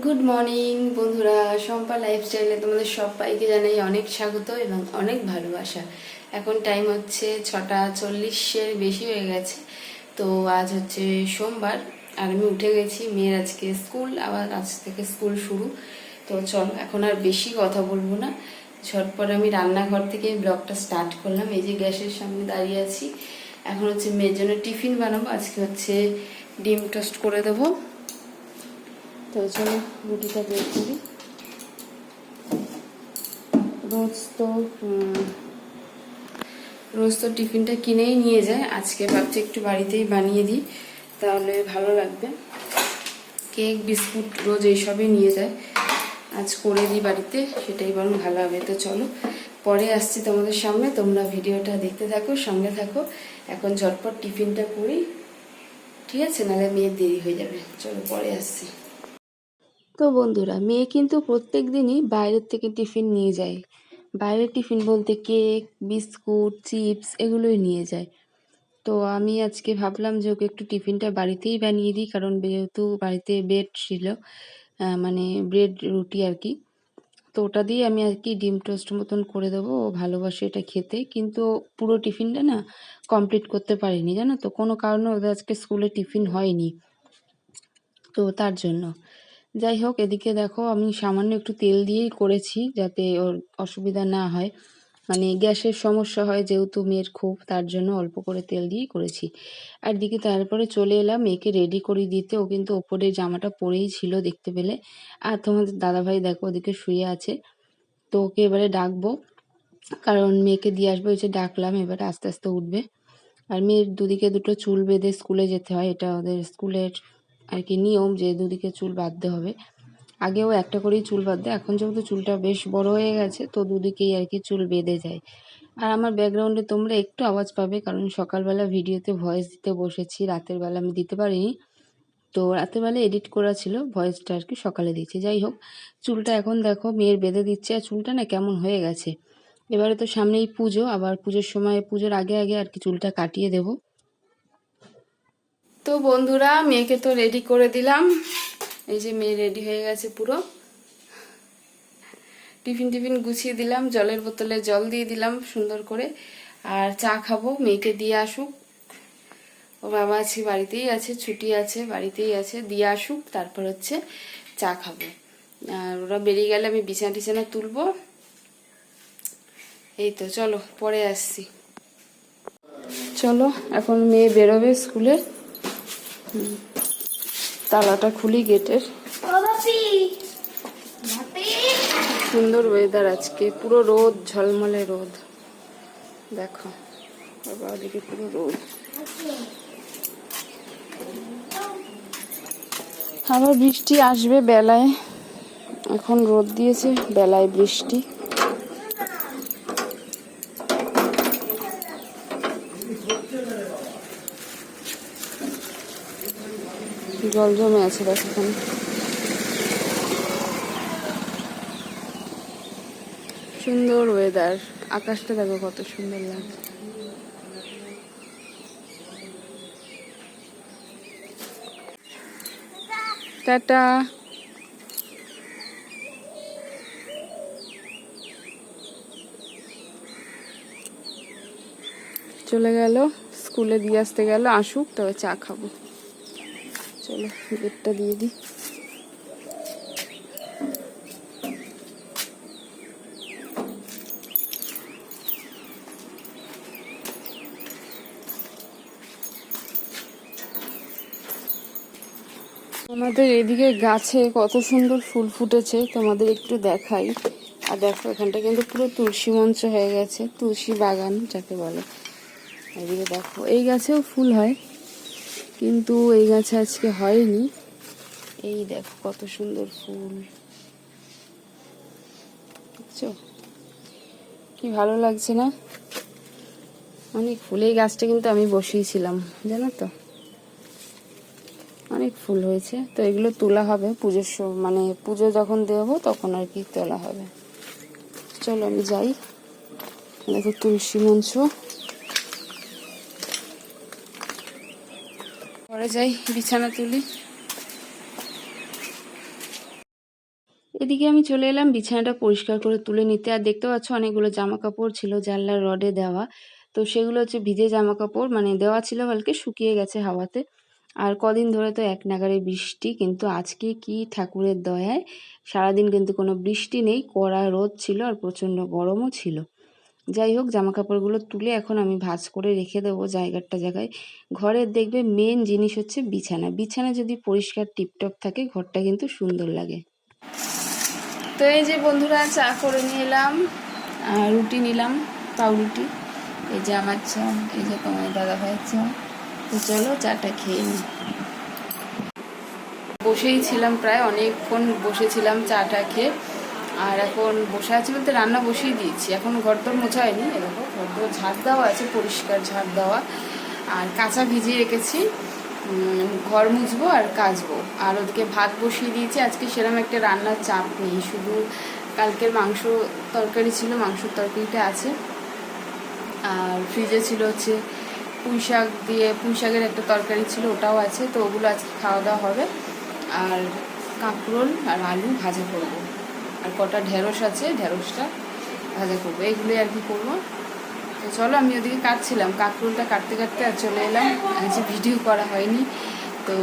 Good morning বন্ধুরা, শম্পা লাইফস্টাইলে তোমাদের সবাইকে জানাই অনেক স্বাগত এবং অনেক ভালোবাসা। এখন টাইম হচ্ছে 6:40-এর বেশি হয়ে গেছে। তো আজ হচ্ছে সোমবার আর আমি উঠে গেছি। মেয়ের আজকে স্কুল, আবার আজ থেকে স্কুল শুরু। তো চলো, এখন আর বেশি কথা বলবো না, ঝটপট আমি রান্নাঘর থেকে ব্লগটা স্টার্ট করলাম। এই যে গ্যাসের সামনে দাঁড়িয়ে আছি। এখন হচ্ছে মেয়ের জন্য টিফিন বানাবো। আজকে হচ্ছে ডিম টোস্ট করে দেবো। তো চলো রুটিটা বের করি। রোজ তো টিফিনটা কিনেই নিয়ে যায়, আজকে ভাবছি একটু বাড়িতেই বানিয়ে দিই, তাহলে ভালো লাগবে। কেক বিস্কুট রোজ এইসবই নিয়ে যায়, আজ করে দিই বাড়িতে, সেটাই বরং ভালো হবে। তো চলো পরে আসছি তোমাদের সামনে, তোমরা ভিডিওটা দেখতে থাকো, সঙ্গে থাকো। এখন ঝটপট টিফিনটা করি, ঠিক আছে? নাহলে মেয়ের দেরি হয়ে যাবে। চলো পরে আসছি। তো বন্ধুরা, মেয়ে কিন্তু প্রত্যেক দিনই বাইরের থেকে টিফিন নিয়ে যায়। বাইরের টিফিন বলতে কেক, বিস্কুট, চিপস এগুলোই নিয়ে যায়। তো আমি আজকে ভাবলাম যে ওকে একটু টিফিনটা বাড়িতেই বানিয়ে দিই, কারণ যেহেতু বাড়িতে ব্রেড ছিল, মানে ব্রেড রুটি আর কি। তো ওটা দিয়ে আমি আর কি ডিম টোস্ট মতন করে দেবো। ও ভালোবাসে এটা খেতে, কিন্তু পুরো টিফিনটা না কমপ্লিট করতে পারিনি, জানো তো। কোনো কারণে ওদের আজকে স্কুলে টিফিন হয়নি, তো তার জন্য। যাই হোক, এদিকে দেখো আমি সামান্য একটু তেল দিয়েই করেছি, যাতে ওর অসুবিধা না হয়। মানে গ্যাসের সমস্যা হয় যেহেতু মেয়ের খুব, তার জন্য অল্প করে তেল দিয়েই করেছি। আর দিকে তারপরে চলে এলাম মেয়েকে রেডি করে দিতে। ও কিন্তু ওপরে জামাটা পরেই ছিল দেখতে পেলে। আর তোমাদের দাদাভাই দেখো ওদিকে শুয়ে আছে। তো ওকে এবারে ডাকবো, কারণ মেয়েকে দিয়ে আসবে। ওই যে ডাকলাম, এবারে আস্তে আস্তে উঠবে। আর মেয়ের দুদিকে দুটো চুল বেঁধে স্কুলে যেতে হয়, এটা ওদের স্কুলের আর কি নিয়ম, যে দুদিকে চুল বাঁধতে হবে। আগেও একটা করেই চুল বাঁধতে, এখন যেহেতু চুলটা বেশ বড় হয়ে গেছে, তো দুদিকেই আর কি চুল বেঁধে যায়। আর আমার ব্যাকগ্রাউন্ডে তোমরা একটু আওয়াজ পাবে, কারণ সকালবেলা ভিডিওতে ভয়েস দিতে বসেছি, রাতের বেলা আমি দিতে পারিনি। তো রাতের বেলা এডিট করা ছিল, ভয়েসটা আর কি সকালে দিচ্ছি। যাই হোক, চুলটা এখন দেখো মেয়ের বেঁধে দিচ্ছে। আর চুলটা না কেমন হয়ে গেছে। এবারে তো সামনেই পুজো, আবার পুজোর সময়, পুজোর আগে আগে আর কি চুলটা কাটিয়ে দেব। তো বন্ধুরা, মেয়েকে তো রেডি করে দিলাম। এই যে মেয়ে রেডি হয়ে গেছে পুরো। টিফিন টিফিন গুছিয়ে দিলাম, জলের বোতলে জল দিয়ে দিলাম সুন্দর করে। আর চা খাবো, মেয়েকে দিয়ে আসুক। ও বাবা আছে বাড়িতেই আছে, ছুটি আছে, বাড়িতেই আছে, দিয়ে আসুক, তারপর হচ্ছে চা খাবো। আর ওরা বেরিয়ে গেলে আমি বিছানা টিছানা তুলবো। এই তো চলো পরে আসছি। চলো এখন মেয়ে বেরোবে স্কুলে, তালাটা খুলি গেটের। সুন্দর ওয়েদার আজকে, পুরো রোদ, ঝলমলে রোদ। দেখো বাবা ওদিকে পুরো রোদ। আবার বৃষ্টি আসবে বেলায়, এখন রোদ দিয়েছে, বেলায় বৃষ্টি। জল জমে আছে দেখো এখানে। সুন্দর ওয়েদার, আকাশটা দেখো কত সুন্দর লাগছে। টাটা। চলে গেল, স্কুলে দিয়ে আসতে গেল, আসুক তবে চা খাবো। চলো গেটটা দিয়ে দিই। আমাদের এদিকে গাছে কত সুন্দর ফুল ফুটেছে, তোমাদের একটু দেখাই। আর দেখো এখানটা কিন্তু পুরো তুলসী মঞ্চ হয়ে গেছে, তুলসী বাগান যাকে বলে। এদিকে দেখো এই গাছেও ফুল হয়, কিন্তু এই গাছে আজকে হয়নি। এই দেখো কত সুন্দর ফুল, দেখছো কি ভালো লাগছে না? অনেক ফুল। এই গাছটা কিন্তু আমি বসিয়েছিলাম, জানো তো, অনেক ফুল হয়েছে। তো এগুলো তোলা হবে পুজোর সময়, মানে পুজো যখন দেবো তখন আর কি তোলা হবে। চলো আমি যাই। দেখো তুলসী মঞ্চ, পরে যাই বিছানা তুলি। এদিকে আমি চলে এলাম বিছানাটা পরিষ্কার করে তুলে নিতে। আর দেখতে পাচ্ছ অনেকগুলো জামা কাপড় ছিল জানলার রডে দেওয়া, তো সেগুলো হচ্ছে ভিজে জামা কাপড়, মানে দেওয়া ছিল কালকে, শুকিয়ে গেছে হাওয়াতে। আর কদিন ধরে তো এক নাগাড়ে বৃষ্টি, কিন্তু আজকে কি ঠাকুরের দয়ায় সারাদিন কিন্তু কোনো বৃষ্টি নেই, কড়া রোদ ছিল আর প্রচণ্ড গরমও ছিল। যাই হোক, জামা কাপড়গুলো তুলে এখন আমি ভাঁজ করে রেখে দেবো জায়গাটা জায়গায়। ঘরের দেখবে মেন জিনিস হচ্ছে বিছানা, বিছানা যদি পরিষ্কার টিপটপ থাকে ঘরটা কিন্তু সুন্দর লাগে। তো এই যে বন্ধুরা, চা করে নিয়ে এলাম, রুটি নিলাম, পাউরুটি, এই যে আমার চা, এই যে তোমার দাদা ভাইয়ের চা। তো চলো চাটা খেয়ে নিই। বসেই ছিলাম, প্রায় অনেকক্ষণ বসেছিলাম চাটা খেয়ে। আর এখন বসে আছি বলতে রান্না বসিয়ে দিয়েছি, এখন ঘর তোর মোছা হয়নি, এরকম ঘর তোর ঝাড় দেওয়া আছে, পরিষ্কার ঝাড় দেওয়া, আর কাঁচা ভিজিয়ে রেখেছি, ঘর মুছবো আর কাচবো। আর ওদিকে ভাত বসিয়ে দিয়েছি। আজকে সেরকম একটা রান্নার চাপ নেই, শুধু কালকের মাংস তরকারি ছিল, মাংসর তরকারিটা আছে, আর ফ্রিজে ছিল হচ্ছে পুঁই শাক দিয়ে, পুঁই শাকের একটা তরকারি ছিল, ওটাও আছে। তো ওগুলো আজকে খাওয়া দাওয়া হবে। আর কাঁকরোল আর আলু ভাজা করবো, আর কটা ঢেঁড়স আছে, ঢেঁড়সটা ভাজা করবো, এগুলোই আর কি করবো। তো চলো, আমি ওদিকে কাটছিলাম, কাঁকরোলটা কাটতে কাটতে আর চলে এলাম, যে ভিডিও করা হয়নি, তো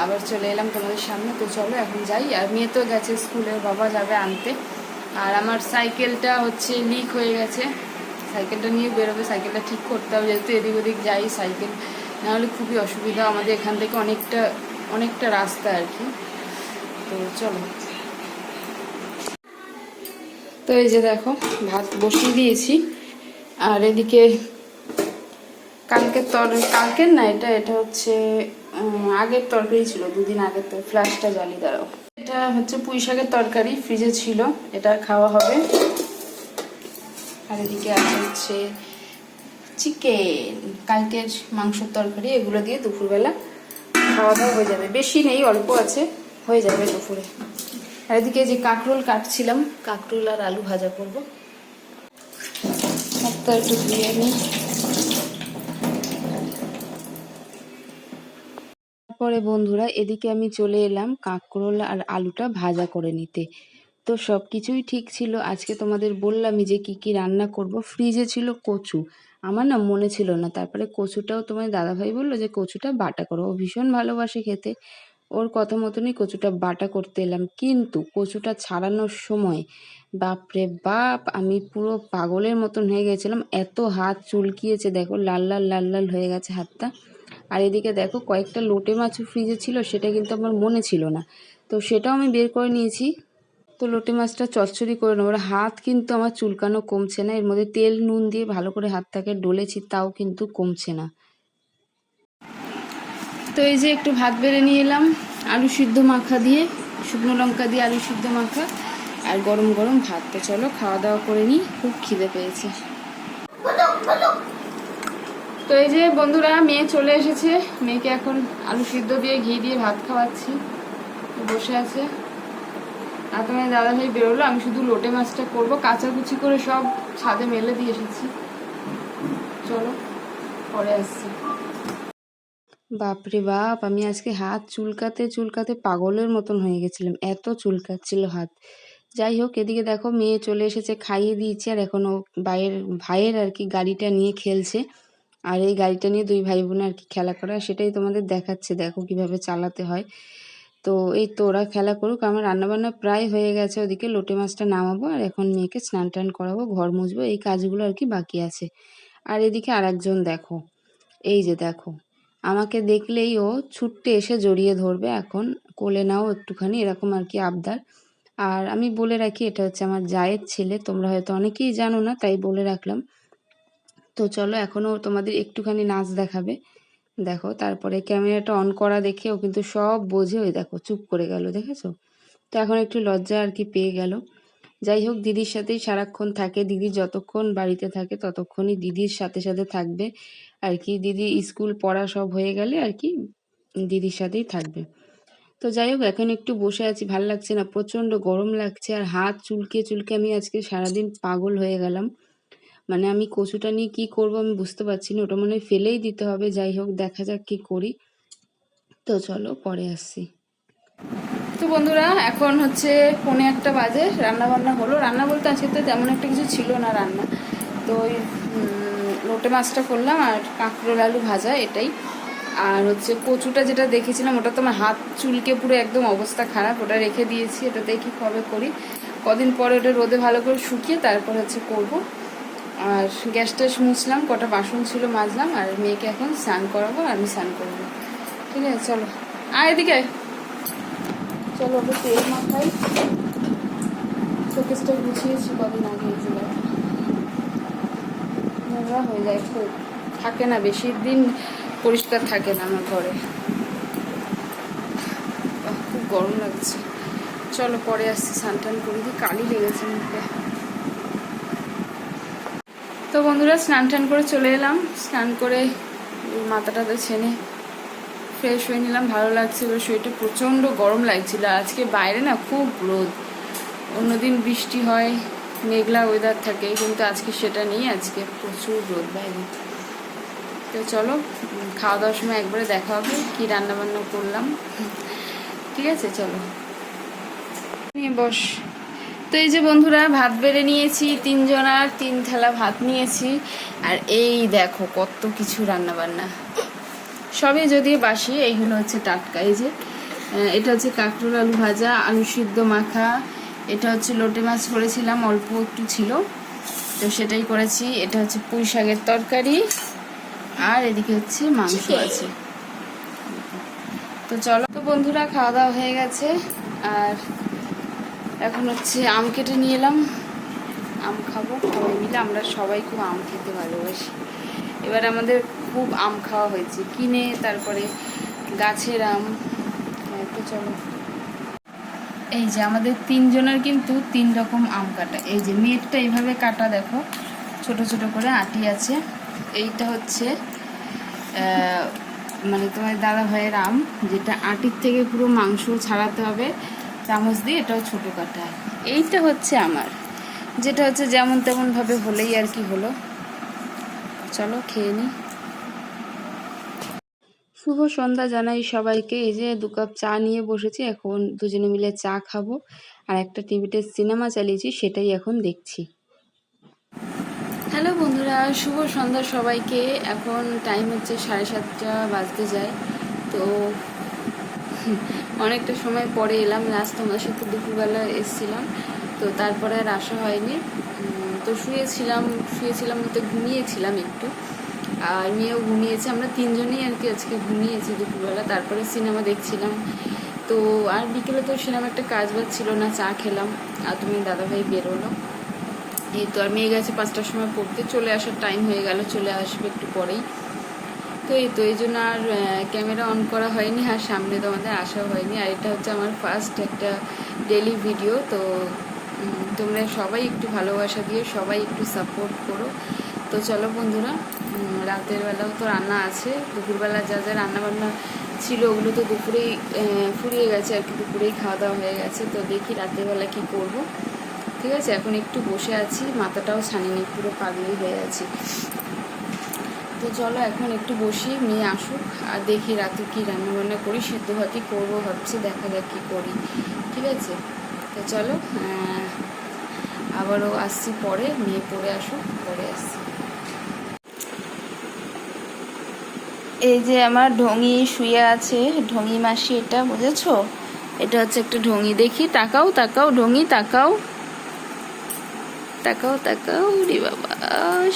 আবার চলে এলাম তোমাদের সামনে। তো চলো এখন যাই। আর মেয়ে তো গেছে স্কুলে, বাবা যাবে আনতে। আর আমার সাইকেলটা হচ্ছে লিক হয়ে গেছে, সাইকেলটা নিয়ে বেরোবে, সাইকেলটা ঠিক করতে হবে, যেহেতু এদিক ওদিক যাই সাইকেল, নাহলে খুবই অসুবিধা, আমাদের এখান থেকে অনেকটা রাস্তা আর কি। তো চলো। তো এই যে দেখো, ভাত বসিয়ে দিয়েছি। আর এদিকে কালকের না, এটা হচ্ছে আগের তরকারি ছিল, দুদিন আগের, তো ফ্ল্যাশটা জ্বালিয়ে দাঁড়াও। এটা হচ্ছে পুঁই শাকের তরকারি, ফ্রিজে ছিল, এটা খাওয়া হবে। আর এদিকে আছে হচ্ছে চিকেন, কালকের মাংসের তরকারি, এগুলো দিয়ে দুপুরবেলা খাওয়া দাওয়া হয়ে যাবে, বেশি নেই, অল্প আছে, হয়ে যাবে দুপুরে। আর এদিকে যে কাঁকরোল কাটছিলাম, কাঁকরোল আর আলু ভাজা করবো, হাতটা একটু ধুয়ে নিই। তারপরে বন্ধুরা, এদিকে আমি চলে এলাম কাঁকরোল আর আলুটা ভাজা করে নিতে। তো সব কিছুই ঠিক ছিল, আজকে তোমাদের বললামই যে কি কি রান্না করব। ফ্রিজে ছিল কচু, আমার না মনে ছিল না, তারপরে কচুটাও তোমার দাদাভাই বললো যে কচুটা বাটা করো, ও ভীষণ ভালোবাসে খেতে, ওর কথা মতনই কচুটা বাটা করতে এলাম। কিন্তু কচুটা ছাড়ানোর সময় বাপরে বাপ, আমি পুরো পাগলের মতন হয়ে গেছিলাম, এত হাত চুলকিয়েছে, দেখো লাল লাল লাল লাল হয়ে গেছে হাতটা। আর এদিকে দেখো কয়েকটা লোটে মাছও ফ্রিজে ছিল, সেটা কিন্তু আমার মনে ছিল না, তো সেটাও আমি বের করে নিয়েছি। তো লোটে মাছটা চচ্চড়ি করে নেবো। হাত কিন্তু আমার চুলকানো কমছে না, এর মধ্যে তেল নুন দিয়ে ভালো করে হাতটাকে ডলেছি, তাও কিন্তু কমছে না। তো এই যে একটু ভাত বেড়ে নিয়ে এলাম, আলু সিদ্ধ মাখা দিয়ে, শুকনো লঙ্কা দিয়ে আলু সিদ্ধ মাখা, আর গরম গরম ভাত। তো চলো খাওয়া দাওয়া করে নিই, খুব খিদে পেয়েছে। তো এই যে বন্ধুরা, মেয়ে চলে এসেছে, মেয়েকে এখন আলু সিদ্ধ দিয়ে ঘি দিয়ে ভাত খাওয়াচ্ছি, বসে আছে। আর তোমার দাদাভাই বেরোলো, আমি শুধু লোটে মাছটা করবো, কাচাকুচি করে সব ছাদে মেলে দিয়ে এসেছি। চলো পরে আসছি। বাপরে বাপ, আমি আজকে হাত চুলকাতে চুলকাতে পাগলের মতন হয়ে গেছিলাম, এত চুলকাচ্ছিল হাত। যাই হোক, এদিকে দেখো মেয়ে চলে এসেছে, খাইয়ে দিয়েছি, আর এখন ও ভাইয়ের আর কি গাড়িটা নিয়ে খেলছে। আর এই গাড়িটা নিয়ে দুই ভাই বোনে আর কি খেলা করা, সেটাই তোমাদের দেখাচ্ছে, দেখো কিভাবে চালাতে হয়। তো এই তো ওরা খেলা করুক, আমার রান্নাবান্না প্রায় হয়ে গেছে, ওদিকে লোটে মাছটা নামাবো, আর এখন মেয়েকে স্নান টান করাবো, ঘর মুছবো, এই কাজগুলো আর কি বাকি আছে। আর এদিকে আরেকজন দেখো, এই যে দেখো, আমাকে দেখলেই ও ছুটতে এসে জড়িয়ে ধরবে, এখন কোলে নাও একটুখানি, এরকম আর কি আবদার। আর আমি বলে রাখি, এটা হচ্ছে আমার জায়ের ছেলে, তোমরা হয়তো অনেকেই জানো না, তাই বলে রাখলাম। তো চলো, এখনও তোমাদের একটুখানি নাচ দেখাবে, দেখো। তারপরে ক্যামেরাটা অন করা দেখে ও কিন্তু সব বোঝে, ওই দেখো চুপ করে গেল, দেখেছো? তো এখন একটু লজ্জা আর কি পেয়ে গেল। যাই হোক, দিদির সাথেই সারাক্ষণ থাকে, দিদি যতক্ষণ বাড়িতে থাকে ততক্ষণই দিদির সাথে সাথে থাকবে আর কি, দিদি স্কুল পড়া সব হয়ে গেলে আর কি দিদির সাথেই থাকবে। তো যাই হোক, এখন একটু বসে আছি, ভাল লাগছে না, প্রচণ্ড গরম লাগছে, আর হাত চুলকে চুলকে আমি আজকে সারাদিন পাগল হয়ে গেলাম। মানে আমি কচুটা নিয়ে কি করব আমি বুঝতে পারছি না, ওটা মনে হয় ফেলেই দিতে হবে। যাই হোক, দেখা যাক কি করি। তো চলো পরে আসছি। তো তো বন্ধুরা এখন হচ্ছে 1:45 বাজে, রান্না বান্না হলো। রান্না বলতে আজকে তো তেমন একটা কিছু ছিল না রান্না, তো ওই লোটে মাছটা করলাম আর কাঁকরোল আলু ভাজা, এটাই। আর হচ্ছে কচুটা যেটা দেখেছিলাম ওটা তো আমার হাত চুলকে পুরো একদম অবস্থা খারাপ, ওটা রেখে দিয়েছি। এটা দেখি কবে করি, কদিন পরে ওটা রোদে ভালো করে শুকিয়ে তারপর হচ্ছে করব। আর গ্যাসটা মুছলাম, কটা বাসন ছিল মাজলাম, আর মেয়েকে এখন স্নান করাবো, আমি স্নান করবো। ঠিক আছে, চলো আর এদিকে চলো ওটা তেল মাখাই। শোকেসটা গুছিয়েছি কদিন আগে, এই যে নোংরা হয়ে যায়, খুব থাকে না, বেশি দিন পরিষ্কার থাকে না আমার ঘরে। খুব গরম লাগছে, চলো পরে আসছি, স্নান টান করে দিই, কালি লেগেছে মুখে। তো বন্ধুরা স্নান টান করে চলে এলাম, স্নান করে মাথাটাতে ছেনে ফ্রেশ হয়ে নিলাম, ভালো লাগছে। এবার শরীরটা প্রচণ্ড গরম লাগছিল, আজকে বাইরে না খুব রোদ। অন্যদিন বৃষ্টি হয়, মেঘলা ওয়েদার থাকে, কিন্তু আজকে সেটা নেই, আজকে প্রচুর রোদ বাইরে। তো চলো খাওয়া দাওয়ার সময় একবারে দেখা হবে কি রান্না বান্না করলাম। ঠিক আছে, চলো নিয়ে বস। তো এই যে বন্ধুরা ভাত বেড়ে নিয়েছি, 3 জনার 3 থালা ভাত নিয়েছি। আর এই দেখো কত কিছু রান্না বান্না, সবই যদিও বাসি, এইগুলো হচ্ছে টাটকা। এই যে এটা হচ্ছে কাঁকরোল আলু ভাজা, আলু সিদ্ধ মাখা। এটা হচ্ছে লোটে মাছ করেছিলাম, অল্প একটু ছিল তো সেটাই করেছি। এটা হচ্ছে পুঁই শাকের তরকারি, আর এদিকে হচ্ছে মাংস আছে। তো চলো, তো বন্ধুরা খাওয়া দাওয়া হয়ে গেছে, আর এখন হচ্ছে আম কেটে নিয়ে এলাম, আম খাবো সবাই মিলে। আমরা সবাই খুব আম খেতে ভালোবাসি, এবার আমাদের খুব আম খাওয়া হয়েছে কিনে, তারপরে গাছের আম। তো চলো, এই যে আমাদের 3 জনের কিন্তু 3 রকম আম কাটা। এই যে মেয়েরটা এইভাবে কাটা, দেখো ছোট ছোট করে আটি আছে। এইটা হচ্ছে মানে তোমার দাদা ভাইয়ের আম, যেটা আটির থেকে পুরো মাংস ছাড়াতে হবে চামচ দিয়ে, এটাও ছোট কাটা। এইটা হচ্ছে আমার, যেটা হচ্ছে যেমন তেমন ভাবে হলেই আর কি হলো। চলো খেয়ে নিই। শুভ সন্ধ্যা জানাই সবাইকে। এই যে 2 কাপ চা নিয়ে বসেছি, এখন দুজনে মিলে চা খাবো। আর একটা টিভিতে সিনেমা চালিয়েছি, সেটাই এখন দেখছি। হ্যালো বন্ধুরা, শুভ সন্ধ্যা সবাইকে। এখন টাইম হচ্ছে 7:30 বাজতে যায়। তো অনেকটা সময় পরে এলাম, লাস্ট তোমাদের সাথে দুপুরবেলা এসেছিলাম, তো তারপরে আর আসা হয়নি। তো শুয়েছিলাম বলতে ঘুমিয়েছিলাম একটু, আর মেয়েও ঘুমিয়েছে। আমরা 3 জনেই আর কি আজকে ঘুমিয়েছি দুপুরবেলা, তারপরে সিনেমা দেখছিলাম। তো আর বিকেলে তো সেরকম একটা কাজ বাজ ছিল না, চা খেলাম, আর তুমি দাদাভাই বেরোলো। এই তো, আর মেয়ে গেছে 5টার সময় পড়তে, চলে আসার টাইম হয়ে গেল, চলে আসবে একটু পরেই। তো এই তো, এই জন্য আর ক্যামেরা অন করা হয়নি, আর সামনে তোমাদের আসা হয়নি। আর এটা হচ্ছে আমার ফার্স্ট একটা ডেইলি ভিডিও। তো তোমরা সবাই একটু ভালোবাসা দিয়ে, সবাই একটু সাপোর্ট করো। তো চলো বন্ধুরা, রাতের বেলাও তো রান্না আছে, দুপুরবেলা যা যা রান্নাবান্না ছিল ওগুলো তো দুপুরেই ফুরিয়ে গেছে আর কি, দুপুরেই খাওয়া দাওয়া হয়ে গেছে। তো দেখি রাতের বেলা কী করবো। ঠিক আছে, এখন একটু বসে আছি, মাথাটাও ছানিনি, পুরো পাগলি হয়ে আছি। তো চলো এখন একটু বসি, মেয়ে আসুক, আর দেখি রাতে কী রান্নাবান্না করি। সিদ্ধ ভাতই করবো ভাবছি, দেখা যাক কী করি। ঠিক আছে, তো চলো আবারও আসছি পরে, মেয়ে পড়ে আসুক, পরে আসছি। এই যে আমার ঢঙি শুয়ে আছে, ঢঙি মাসি, এটা বুঝেছো? এটা হচ্ছে একটা ঢঙি। দেখি, তাকাও তাকাও ঢঙি, তাকাও তাকাও তাকাও, রে বাবা,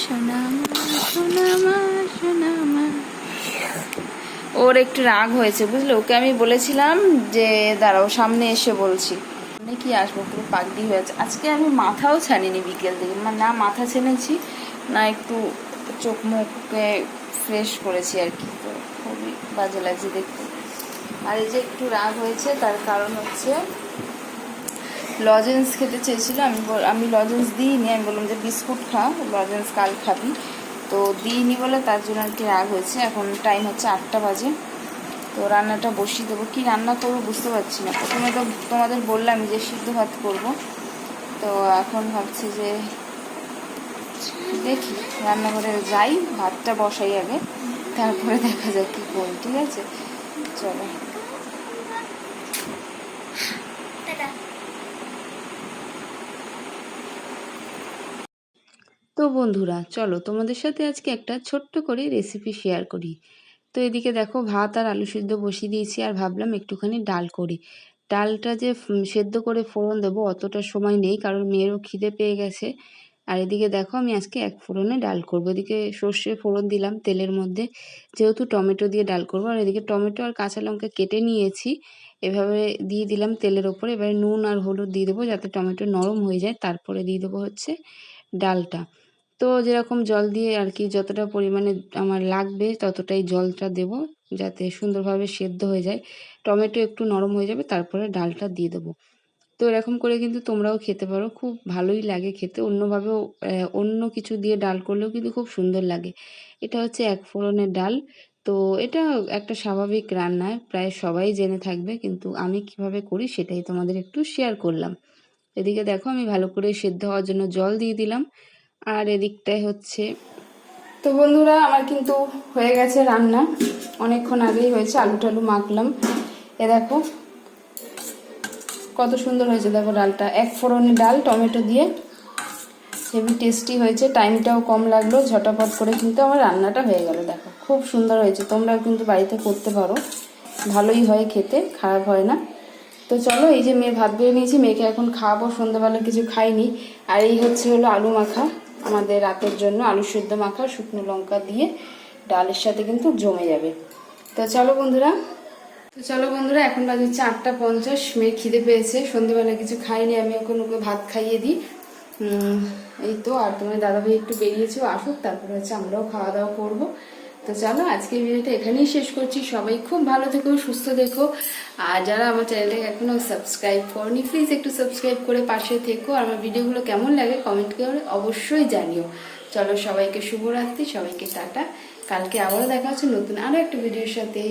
সোনামা সোনামা সোনামা। ওর একটু রাগ হয়েছে বুঝলে, ওকে আমি বলেছিলাম যে দাঁড়াও সামনে এসে বলছি, সামনে কি আসবো, পুরো পাগলি হয়েছে। আজকে আমি মাথাও ছানিনি বিকেল থেকে, না মাথা ছেনেছি না একটু চোখ মুখকে ফ্রেশ করেছি আর কি, তো খুবই বাজে লাগছে দেখতে। আর এই যে একটু রাগ হয়েছে, তার কারণ হচ্ছে লজেন্স খেতে চেয়েছিল, আমি লজেন্স দিইনি, আমি বললাম যে বিস্কুট খা, লজেন্স কাল খাবি, তো দিইনি বলে তার জন্য আর কি রাগ হয়েছে। এখন টাইম হচ্ছে 8টা বাজে, তো রান্নাটা বসিয়ে দেবো। কী রান্না করবো বুঝতে পারছি না। প্রথমে তো তোমাদের বললাম যে সিদ্ধ ভাত করবো, তো এখন ভাবছি যে দেখি রান্নাঘরে যাই, ভাতটা বসাই আগে, তারপরে দেখা যাক কী করি। ঠিক আছে, চলো। তো বন্ধুরা চলো তোমাদের সাথে আজকে একটা ছোট্ট করে রেসিপি শেয়ার করি। তো এদিকে দেখো ভাত আর আলু সিদ্ধ বসিয়ে দিয়েছি, আর ভাবলাম একটুখানি ডাল করি। ডালটা যে সেদ্ধ করে ফোড়ন দেবো অতটা সময় নেই, কারণ মেয়েরও খিদে পেয়ে গেছে। আর এদিকে দেখো আমি আজকে এক ফোড়নে ডাল করবো। এদিকে সর্ষে ফোড়ন দিলাম তেলের মধ্যে, যেহেতু টমেটো দিয়ে ডাল করবো। আর এদিকে টমেটো আর কাঁচা লঙ্কা কেটে নিয়েছি, এভাবে দিয়ে দিলাম তেলের ওপরে। এবারে নুন আর হলুদ দিয়ে দেবো যাতে টমেটো নরম হয়ে যায়, তারপরে দিয়ে দেবো হচ্ছে ডালটা। তো যেরকম জল দিয়ে আর কি, যতটা পরিমাণে আমার লাগবে ততটাই জলটা দেব, যাতে সুন্দরভাবে সেদ্ধ হয়ে যায়। টমেটো একটু নরম হয়ে যাবে, তারপরে ডালটা দিয়ে দেবো। তো এরকম করে কিন্তু তোমরাও খেতে পারো, খুব ভালোই লাগে খেতে। অন্যভাবেও অন্য কিছু দিয়ে ডাল করলেও কিন্তু খুব সুন্দর লাগে। এটা হচ্ছে এক ফোড়নের ডাল। তো এটা একটা স্বাভাবিক রান্না, প্রায় সবাই জেনে থাকবে, কিন্তু আমি কিভাবে করি সেটাই তোমাদের একটু শেয়ার করলাম। এদিকে দেখো আমি ভালো করে সেদ্ধ হওয়ার জন্য জল দিয়ে দিলাম, আর এদিকটায় হচ্ছে। তো বন্ধুরা আমার কিন্তু হয়ে গেছে রান্না, অনেকক্ষণ আগেই হয়েছে। আলু টালু মাখলাম, এ দেখো কত সুন্দর হয়েছে। দেখো ডালটা এক ফোড়নের ডাল টমেটো দিয়ে, হেভি টেস্টি হয়েছে। টাইমটাও কম লাগলো, ঝটাপট করে কিন্তু আমার রান্নাটা হয়ে গেল। দেখো খুব সুন্দর হয়েছে, তোমরাও কিন্তু বাড়িতে করতে পারো, ভালোই হয় খেতে, খারাপ হয় না। তো চলো, এই যে মেয়ে ভাত বেড়ে নিয়েছি, মেয়েকে এখন খাওয়াবো, সন্ধ্যাবেলা কিছু খাইনি। আর এই হলো আলু মাখা আমাদের রাতের জন্য, আলু সেদ্ধ মাখা শুকনো লঙ্কা দিয়ে ডালের সাথে কিন্তু জমে যাবে। তো চলো বন্ধুরা, এখন বাজে হচ্ছে 8:50। মেয়ে খিদে পেয়েছে, সন্ধ্যেবেলা কিছু খাইনি, আমি এখন ওকে ভাত খাইয়ে দিই। এই তো। আর তোমার দাদাভাই একটু বেরিয়েছে, আসুক তারপরে হচ্ছে আমরাও খাওয়া দাওয়া করবো। তো চলো আজকের ভিডিওটা এখানেই শেষ করছি। সবাই খুব ভালো থেকো, সুস্থ দেখো। আর যারা আমার চ্যানেলটাকে এখনো সাবস্ক্রাইব করনি, প্লিজ একটু সাবস্ক্রাইব করে পাশে থেকো। আর আমার ভিডিওগুলো কেমন লাগে কমেন্ট করে অবশ্যই জানিও। চলো সবাইকে শুভরাত্রি, সবাইকে টাটা। কালকে আবারও দেখা হচ্ছে নতুন আরও একটা ভিডিওর সাথে।